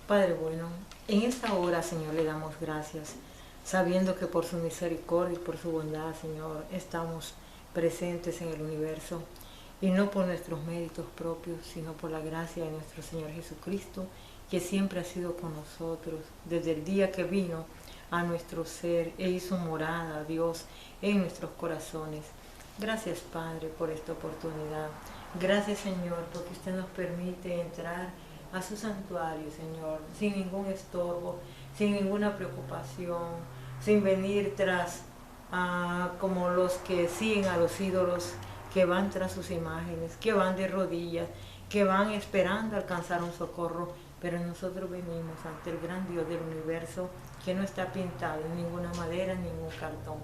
Padre bueno, en esta hora, Señor, le damos gracias, sabiendo que por su misericordia y por su bondad, Señor, estamos presentes en el universo, y no por nuestros méritos propios, sino por la gracia de nuestro Señor Jesucristo, que siempre ha sido con nosotros, desde el día que vino a nuestro ser e hizo morada, Dios, en nuestros corazones. Gracias, Padre, por esta oportunidad. Gracias, Señor, porque usted nos permite entrar a su santuario, Señor, sin ningún estorbo, sin ninguna preocupación, sin venir tras como los que siguen a los ídolos, que van tras sus imágenes, que van de rodillas, que van esperando alcanzar un socorro, pero nosotros venimos ante el gran Dios del universo, que no está pintado en ninguna madera, en ningún cartón.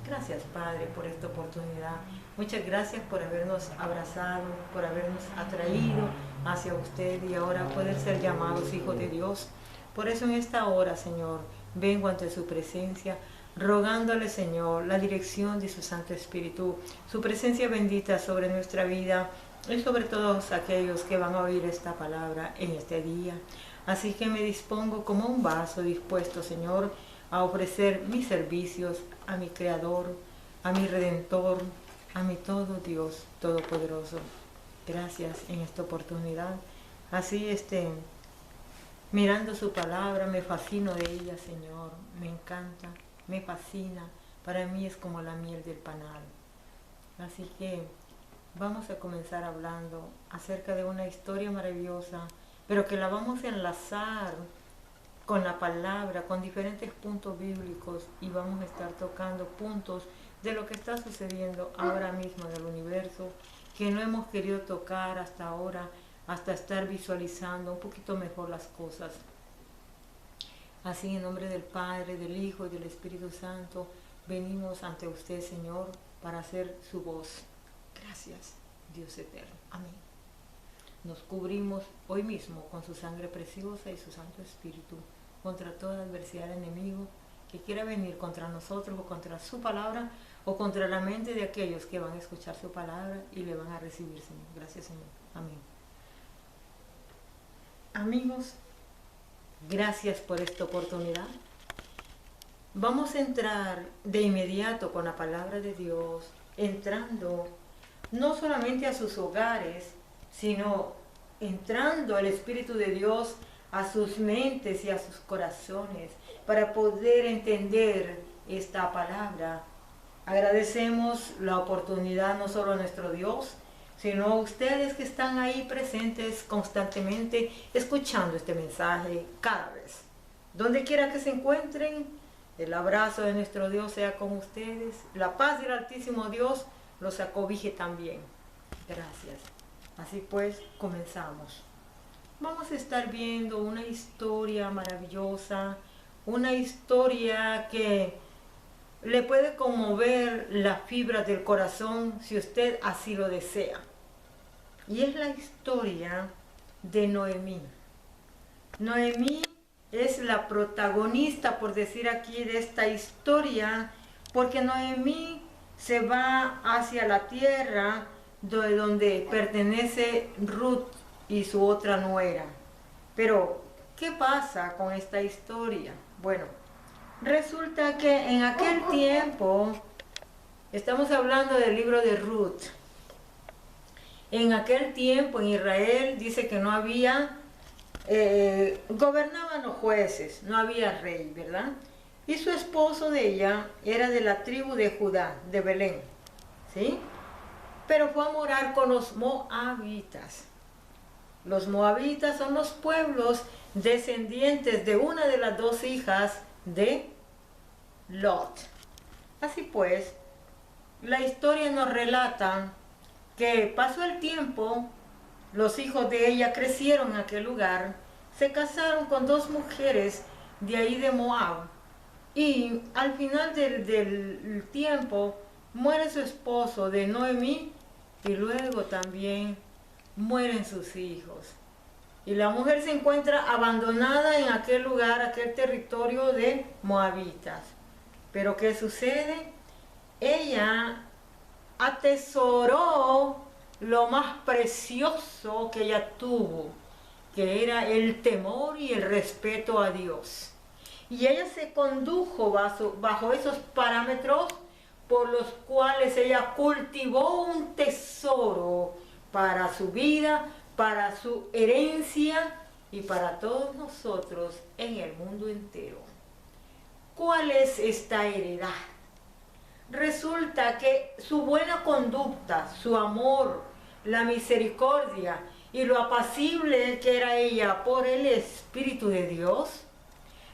Gracias, Padre, por esta oportunidad. Muchas gracias por habernos abrazado, por habernos atraído hacia usted y ahora poder ser llamados hijos de Dios. Por eso en esta hora, Señor, vengo ante su presencia, rogándole, Señor, la dirección de su Santo Espíritu, su presencia bendita sobre nuestra vida y sobre todos aquellos que van a oír esta palabra en este día. Así que me dispongo como un vaso dispuesto, Señor, a ofrecer mis servicios a mi Creador, a mi Redentor, a mi todo Dios Todopoderoso. Gracias en esta oportunidad. Así mirando su palabra, me fascino de ella, Señor. Me encanta, me fascina. Para mí es como la miel del panal. Así que vamos a comenzar hablando acerca de una historia maravillosa, pero que la vamos a enlazar con la palabra, con diferentes puntos bíblicos, y vamos a estar tocando puntos de lo que está sucediendo ahora mismo en el universo, que no hemos querido tocar hasta ahora, hasta estar visualizando un poquito mejor las cosas. Así, en nombre del Padre, del Hijo y del Espíritu Santo, venimos ante usted, Señor, para hacer su voz. Gracias, Dios eterno. Amén. Nos cubrimos hoy mismo con su sangre preciosa y su Santo Espíritu contra toda adversidad del enemigo que quiera venir contra nosotros o contra su palabra o contra la mente de aquellos que van a escuchar su palabra y le van a recibir, Señor. Gracias, Señor. Amén. Amigos, gracias por esta oportunidad. Vamos a entrar de inmediato con la palabra de Dios, entrando no solamente a sus hogares, sino entrando el Espíritu de Dios a sus mentes y a sus corazones para poder entender esta palabra. Agradecemos la oportunidad no solo a nuestro Dios, sino a ustedes que están ahí presentes constantemente escuchando este mensaje cada vez. Donde quiera que se encuentren, el abrazo de nuestro Dios sea con ustedes. La paz del Altísimo Dios los acobije también. Gracias. Así pues, comenzamos. Vamos a estar viendo una historia maravillosa, una historia que le puede conmover las fibras del corazón si usted así lo desea. Y es la historia de Noemí. Noemí es la protagonista, por decir aquí, de esta historia, porque Noemí se va hacia la tierra de donde pertenece Ruth y su otra nuera. Pero, ¿qué pasa con esta historia? Bueno, resulta que en aquel tiempo, estamos hablando del libro de Ruth, en aquel tiempo en Israel dice que no había, gobernaban los jueces, no había rey, ¿verdad? Y su esposo de ella era de la tribu de Judá, de Belén, ¿sí? Pero fue a morar con los moabitas. Los moabitas son los pueblos descendientes de una de las dos hijas de Lot. Así pues, la historia nos relata que pasó el tiempo, los hijos de ella crecieron en aquel lugar, se casaron con dos mujeres de ahí de Moab, y al final del tiempo muere su esposo de Noemí, y luego también mueren sus hijos. Y la mujer se encuentra abandonada en aquel lugar, aquel territorio de moabitas. Pero ¿qué sucede? Ella atesoró lo más precioso que ella tuvo, que era el temor y el respeto a Dios. Y ella se condujo bajo esos parámetros por los cuales ella cultivó un tesoro para su vida, para su herencia y para todos nosotros en el mundo entero. ¿Cuál es esta heredad? Resulta que su buena conducta, su amor, la misericordia y lo apacible que era ella por el Espíritu de Dios,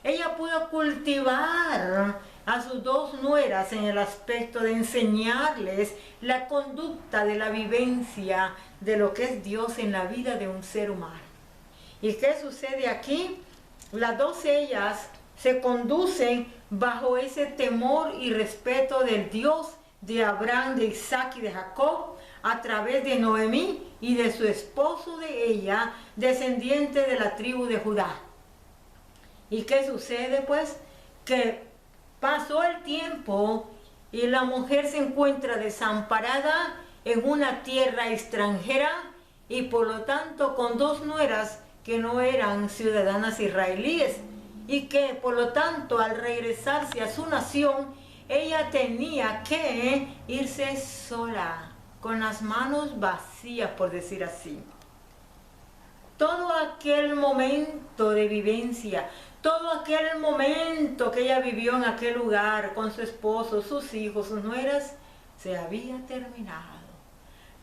ella pudo cultivar a sus dos nueras en el aspecto de enseñarles la conducta de la vivencia de lo que es Dios en la vida de un ser humano. ¿Y qué sucede aquí? Las dos ellas se conducen bajo ese temor y respeto del Dios de Abraham, de Isaac y de Jacob, a través de Noemí y de su esposo de ella, descendiente de la tribu de Judá. ¿Y qué sucede? Pues que pasó el tiempo y la mujer se encuentra desamparada en una tierra extranjera y por lo tanto con dos nueras que no eran ciudadanas israelíes y que por lo tanto al regresarse a su nación ella tenía que irse sola, con las manos vacías, por decir así. Todo aquel momento de vivencia, todo aquel momento que ella vivió en aquel lugar con su esposo, sus hijos, sus nueras, se había terminado.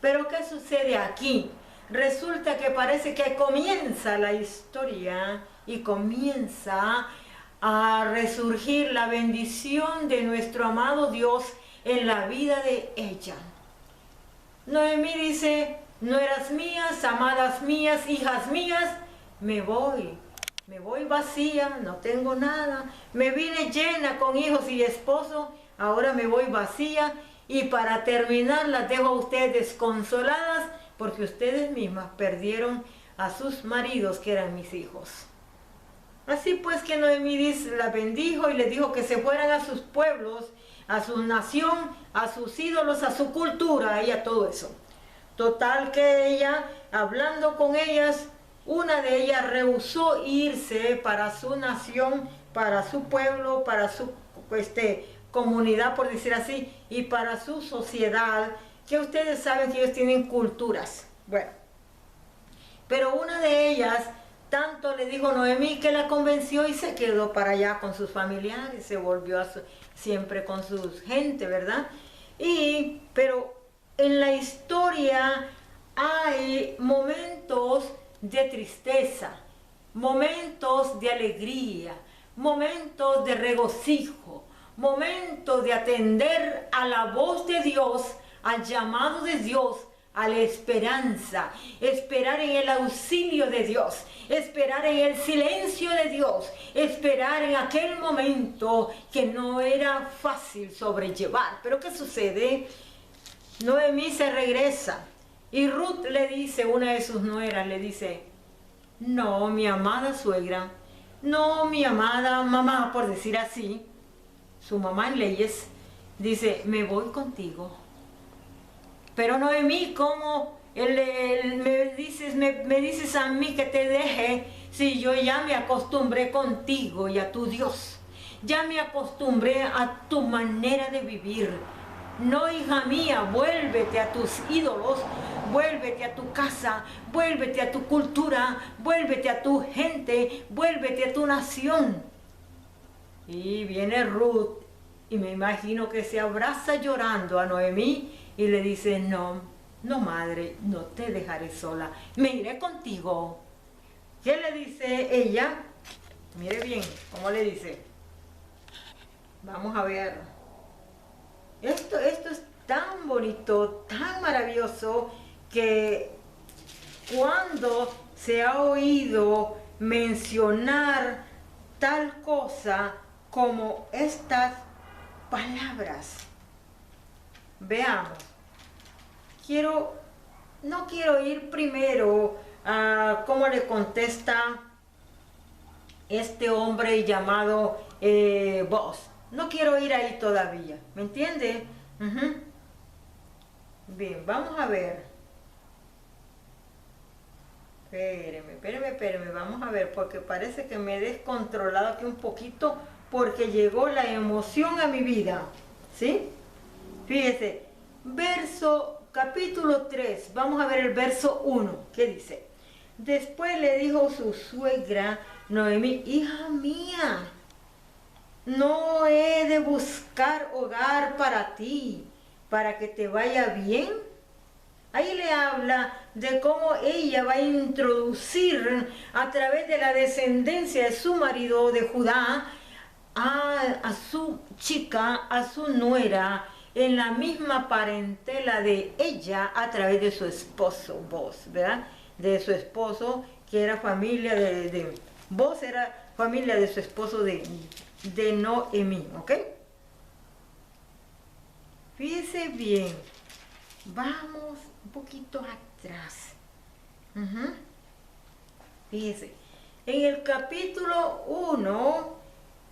Pero ¿qué sucede aquí? Resulta que parece que comienza la historia y comienza a resurgir la bendición de nuestro amado Dios en la vida de ella. Noemí dice: nueras mías, amadas mías, hijas mías, me voy vacía, no tengo nada, me vine llena con hijos y esposo, ahora me voy vacía y para terminar las dejo a ustedes desconsoladas porque ustedes mismas perdieron a sus maridos que eran mis hijos. Así pues que Noemí la bendijo y les dijo que se fueran a sus pueblos, a su nación, a sus ídolos, a su cultura y a todo eso. Total que ella, hablando con ellas, una de ellas rehusó irse para su nación, para su pueblo, para su comunidad, por decir así, y para su sociedad, que ustedes saben que ellos tienen culturas. Bueno, pero una de ellas tanto le dijo Noemí que la convenció y se quedó para allá con sus familiares, se volvió siempre con su gente, ¿verdad? Pero en la historia hay momentos de tristeza, momentos de alegría, momentos de regocijo, momentos de atender a la voz de Dios, al llamado de Dios, a la esperanza, esperar en el auxilio de Dios, esperar en el silencio de Dios, esperar en aquel momento que no era fácil sobrellevar. Pero ¿qué sucede? Noemí se regresa y Ruth le dice, una de sus nueras, le dice: no, mi amada suegra, no, mi amada mamá, por decir así, su mamá en leyes, dice: me voy contigo. Pero Noemí, ¿cómo me dices a mí que te deje si yo ya me acostumbré contigo y a tu Dios? Ya me acostumbré a tu manera de vivir. No, hija mía, vuélvete a tus ídolos, vuélvete a tu casa, vuélvete a tu cultura, vuélvete a tu gente, vuélvete a tu nación. Y viene Ruth y me imagino que se abraza llorando a Noemí y le dice: no, no madre, no te dejaré sola, me iré contigo. ¿Qué le dice ella? Mire bien cómo le dice. Vamos a ver. Esto es tan bonito, tan maravilloso, que cuando se ha oído mencionar tal cosa como estas palabras. Veamos. No quiero ir primero a cómo le contesta este hombre llamado Boaz. No quiero ir ahí todavía, ¿me entiende? Bien, vamos a ver. Espéreme, vamos a ver, porque parece que me he descontrolado aquí un poquito, porque llegó la emoción a mi vida, ¿sí? Fíjese, capítulo 3, vamos a ver el verso 1, ¿qué dice? Después le dijo su suegra Noemí, hija mía, no he de buscar hogar para ti, para que te vaya bien. Ahí le habla de cómo ella va a introducir a través de la descendencia de su marido de Judá a su chica, a su nuera, en la misma parentela de ella a través de su esposo, Boz, ¿verdad? De su esposo, que era familia Boz era familia de su esposo de Noemí, ¿ok? Fíjese bien, vamos un poquito atrás. Fíjese, en el capítulo 1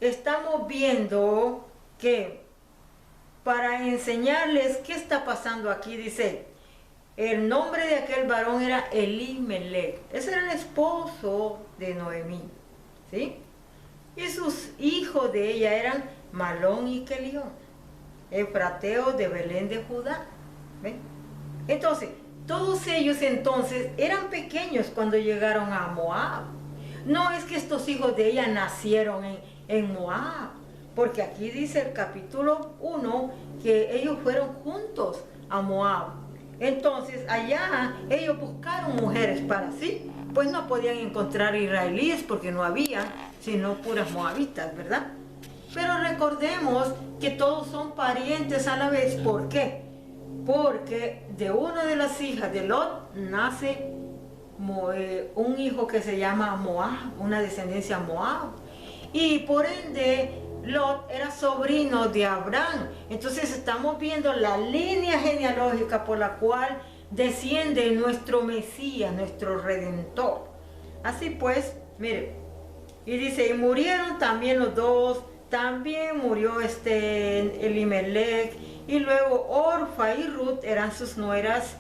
estamos viendo que para enseñarles qué está pasando aquí, dice, el nombre de aquel varón era Elimelech. Ese era el esposo de Noemí, ¿sí? Y sus hijos de ella eran Malón y Kelión, efrateos de Belén de Judá. ¿Ven? Entonces, todos ellos entonces eran pequeños cuando llegaron a Moab. No es que estos hijos de ella nacieron en Moab, porque aquí dice el capítulo 1 que ellos fueron juntos a Moab. Entonces allá ellos buscaron mujeres para sí, pues no podían encontrar israelíes porque no había, sino puras moabitas, ¿verdad? Pero recordemos que todos son parientes a la vez. ¿Por qué? Porque de una de las hijas de Lot nace un hijo que se llama Moab, una descendencia Moab. Y por ende Lot era sobrino de Abraham. Entonces estamos viendo la línea genealógica por la cual desciende nuestro Mesías, nuestro Redentor. Así pues, mire, y dice, y murieron también los dos, también murió Elimelech, y luego Orfa y Ruth eran sus nueras,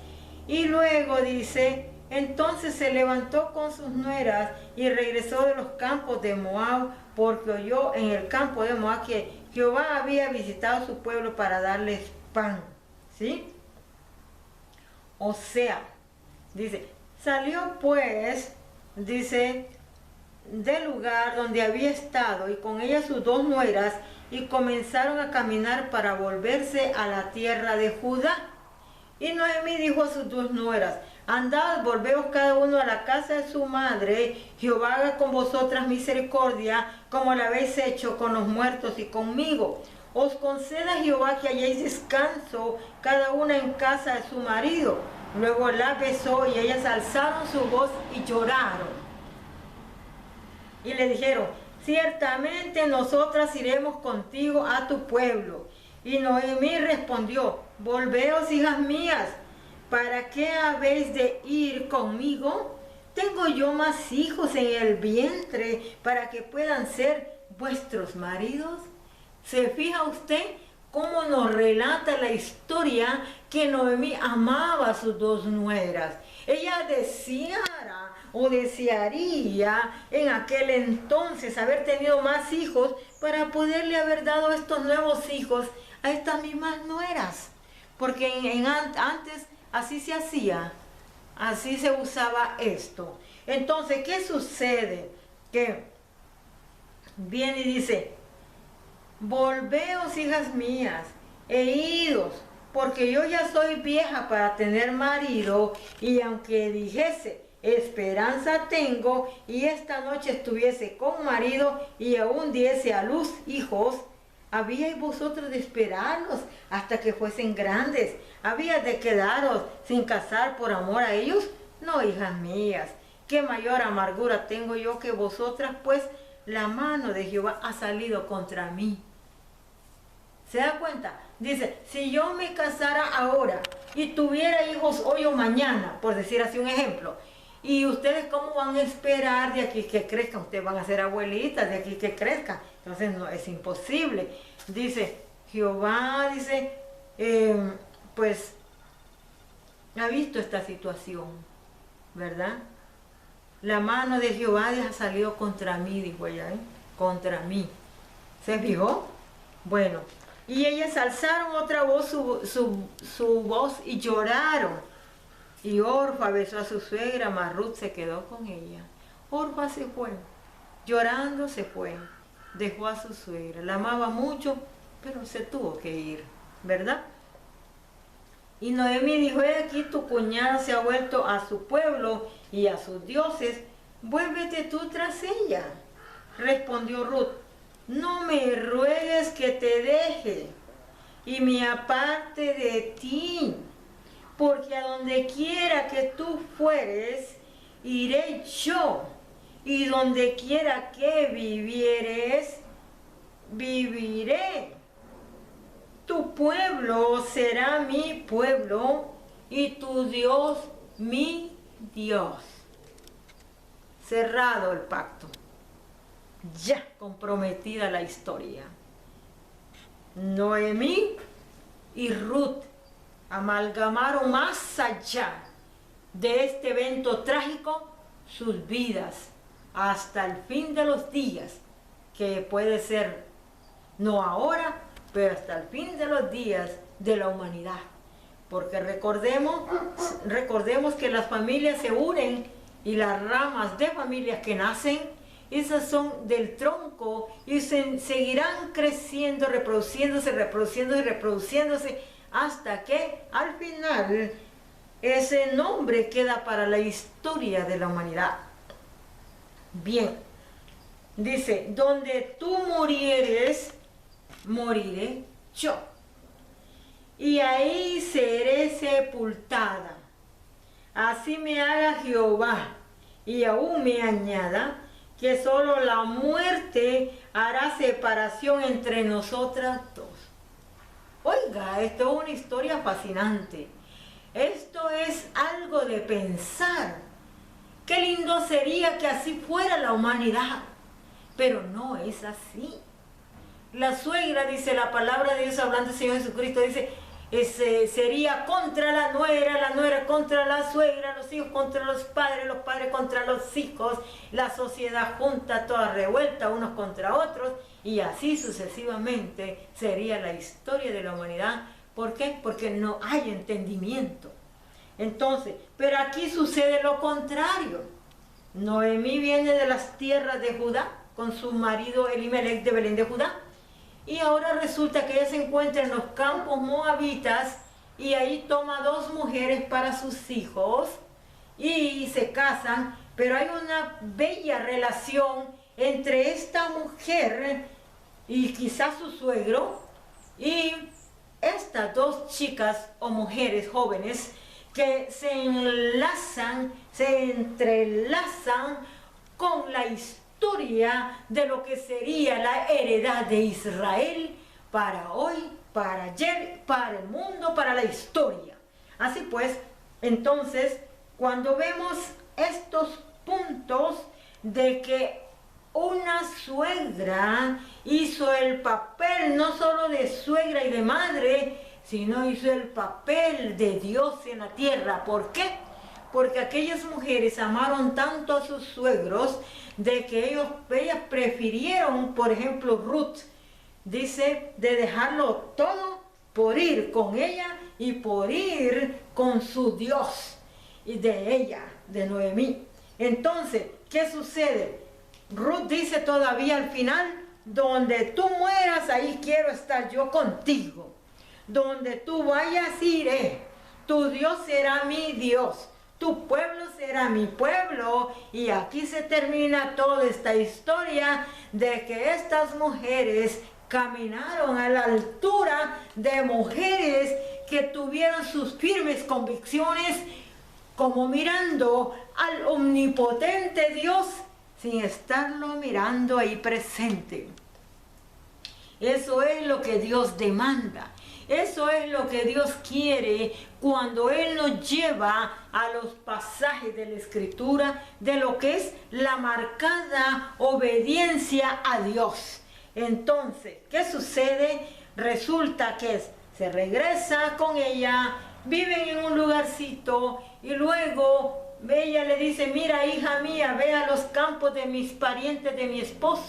y luego dice, entonces se levantó con sus nueras y regresó de los campos de Moab, porque oyó en el campo de Moab que Jehová había visitado su pueblo para darles pan, ¿sí? O sea, dice, salió pues, dice, del lugar donde había estado y con ella sus dos nueras y comenzaron a caminar para volverse a la tierra de Judá. Y Noemí dijo a sus dos nueras, andad, volveos cada uno a la casa de su madre, Jehová haga con vosotras misericordia, como la habéis hecho con los muertos y conmigo. Os conceda Jehová que halléis descanso, cada una en casa de su marido. Luego la besó y ellas alzaron su voz y lloraron. Y le dijeron, ciertamente nosotras iremos contigo a tu pueblo. Y Noemí respondió, volveos, hijas mías, ¿para qué habéis de ir conmigo? ¿Tengo yo más hijos en el vientre para que puedan ser vuestros maridos? ¿Se fija usted cómo nos relata la historia que Noemí amaba a sus dos nueras? Ella deseara o desearía en aquel entonces haber tenido más hijos para poderle haber dado estos nuevos hijos a estas mismas nueras. Porque antes así se hacía, así se usaba esto. Entonces, ¿qué sucede? Que viene y dice, volveos, hijas mías, e idos, porque yo ya soy vieja para tener marido, y aunque dijese, esperanza tengo, y esta noche estuviese con marido, y aún diese a luz hijos, ¿habíais vosotros de esperarlos hasta que fuesen grandes? ¿Habíais de quedaros sin casar por amor a ellos? No, hijas mías, qué mayor amargura tengo yo que vosotras, pues la mano de Jehová ha salido contra mí. ¿Se da cuenta? Dice, si yo me casara ahora y tuviera hijos hoy o mañana, por decir así un ejemplo, ¿y ustedes cómo van a esperar de aquí que crezcan? Ustedes van a ser abuelitas de aquí que crezcan. Entonces no, es imposible. Dice, Jehová, dice, pues ha visto esta situación, ¿verdad? la mano de Jehová ha salido contra mí, dijo ella, contra mí. ¿Se fijó? Bueno, y ellas alzaron otra voz su voz y lloraron. Y Orfa besó a su suegra, mas Ruth se quedó con ella. Orfa se fue, llorando se fue, dejó a su suegra, la amaba mucho, pero se tuvo que ir, ¿verdad? Y Noemí dijo, he aquí tu cuñada se ha vuelto a su pueblo y a sus dioses, vuélvete tú tras ella. Respondió Ruth, no me ruegues que te deje y me aparte de ti, porque a donde quiera que tú fueres, iré yo, y donde quiera que vivieres, viviré. Tu pueblo será mi pueblo y tu Dios mi Dios. Cerrado el pacto. Ya comprometida la historia. Noemí y Ruth amalgamaron más allá de este evento trágico sus vidas hasta el fin de los días, que puede ser no ahora, pero hasta el fin de los días de la humanidad. Porque recordemos que las familias se unen y las ramas de familias que nacen, esas son del tronco y seguirán creciendo, reproduciéndose hasta que al final ese nombre queda para la historia de la humanidad. Bien, dice, donde tú murieres, moriré yo, y ahí seré sepultada. Así me haga Jehová, y aún me añada, que solo la muerte hará separación entre nosotras dos. Oiga, esto es una historia fascinante. Esto es algo de pensar. Qué lindo sería que así fuera la humanidad, pero no es así. La suegra, dice la palabra de Dios, hablando del Señor Jesucristo, dice, sería contra la nuera contra la suegra, los hijos contra los padres contra los hijos, la sociedad junta, toda revuelta, unos contra otros, y así sucesivamente sería la historia de la humanidad. ¿Por qué? Porque no hay entendimiento. Entonces, pero aquí sucede lo contrario. Noemí viene de las tierras de Judá con su marido Elimelech de Belén de Judá. Y ahora resulta que ella se encuentra en los campos moabitas y ahí toma 2 mujeres para sus hijos y se casan, pero hay una bella relación entre esta mujer y quizás su suegro y estas 2 chicas o mujeres jóvenes que se entrelazan con la historia de lo que sería la heredad de Israel para hoy, para ayer, para el mundo, para la historia. Así pues, entonces, cuando vemos estos puntos de que una suegra hizo el papel no solo de suegra y de madre, sino hizo el papel de Dios en la tierra. ¿Por qué? Porque aquellas mujeres amaron tanto a sus suegros de que ellas prefirieron, por ejemplo, Ruth, dice, de dejarlo todo por ir con ella y por ir con su Dios y de ella, de Noemí. Entonces, ¿qué sucede? Ruth dice todavía al final, donde tú mueras, ahí quiero estar yo contigo. Donde tú vayas, iré. Tu Dios será mi Dios. Tu pueblo será mi pueblo. Y aquí se termina toda esta historia de que estas mujeres caminaron a la altura de mujeres que tuvieron sus firmes convicciones, como mirando al omnipotente Dios sin estarlo mirando ahí presente. Eso es lo que Dios demanda. Eso es lo que Dios quiere cuando Él nos lleva a los pasajes de la Escritura de lo que es la marcada obediencia a Dios. Entonces, ¿qué sucede? Resulta que se regresa con ella, viven en un lugarcito y luego Ella le dice, mira hija mía, ve a los campos de mis parientes de mi esposo